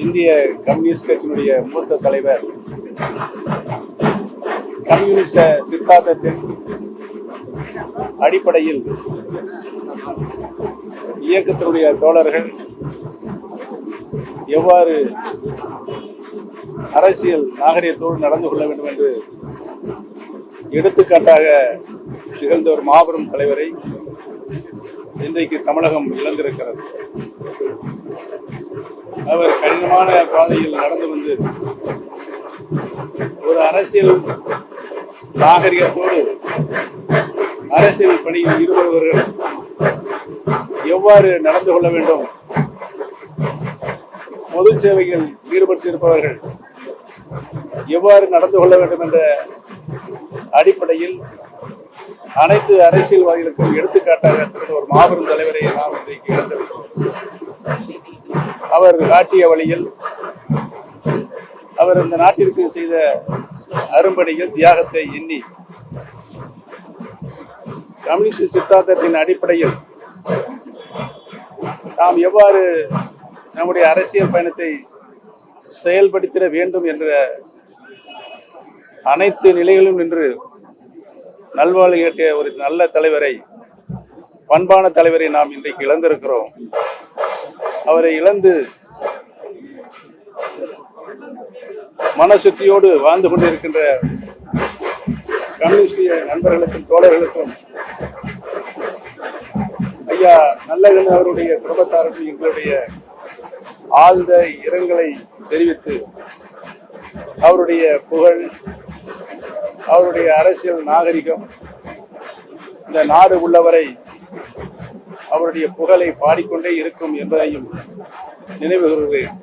இந்திய கம்யூனிஸ்ட் கட்சியினுடைய மூத்த தலைவர் கம்யூனிஸ்ட சித்தாந்தத்தின் அடிப்படையில் இயக்கத்தினுடைய தோழர்கள் எவ்வாறு அரசியல் நாகரிகத்தோடு நடந்து கொள்ள வேண்டும் என்று எடுத்துக்காட்டாக திகழ்ந்த ஒரு மாபெரும் தலைவரை இன்றைக்கு தமிழகம் இழந்திருக்கிறது. அவர் கடினமான பாதையில் நடந்து வந்து ஒரு அரசியல் நாகரிகத்தோடு அரசியல் பணியில் ஈடுபடுபவர்கள் எவ்வாறு நடந்து கொள்ள வேண்டும், பொது சேவையில் ஈடுபட்டிருப்பவர்கள் எவ்வாறு நடந்து கொள்ள வேண்டும் என்ற அடிப்படையில் அனைத்து அரசியல்வாதிகளுக்கும் எடுத்துக்காட்டாக ஒரு மாபெரும் தலைவரை நாம் இன்றைக்கு இழந்திருக்கிறோம். அவர் காட்டிய வழியில் அவர் இந்த நாட்டிற்கு செய்த அரும்பணிகள் தியாகத்தை எண்ணி கம்யூனிஸ்ட் சித்தாந்தத்தின் அடிப்படையில் நாம் எவ்வாறு நம்முடைய அரசியல் பயணத்தை செயல்படுத்திட வேண்டும் என்ற அனைத்து நிலைகளிலும் நின்று நல்வாழ்வு கேட்ட ஒரு நல்ல தலைவரை, பண்பான தலைவரை நாம் இன்றைக்கு இழந்திருக்கிறோம். அவரை இழந்து மனசுத்தியோடு வாழ்ந்து கொண்டிருக்கின்ற கம்யூனிஸ்ட் நண்பர்களுக்கும் தோழர்களுக்கும் ஐயா நல்லகண்ணு அவருடைய குடும்பத்தாருக்கும் எங்களுடைய ஆழ்ந்த இரங்கலை தெரிவித்து அவருடைய புகழ், அவருடைய அரசியல் நாகரிகம் இந்த நாடு உள்ளவரை அவருடைய புகழை பாடிக்கொண்டே இருக்கும் என்பதையும் நினைவு கூறுகிறேன்.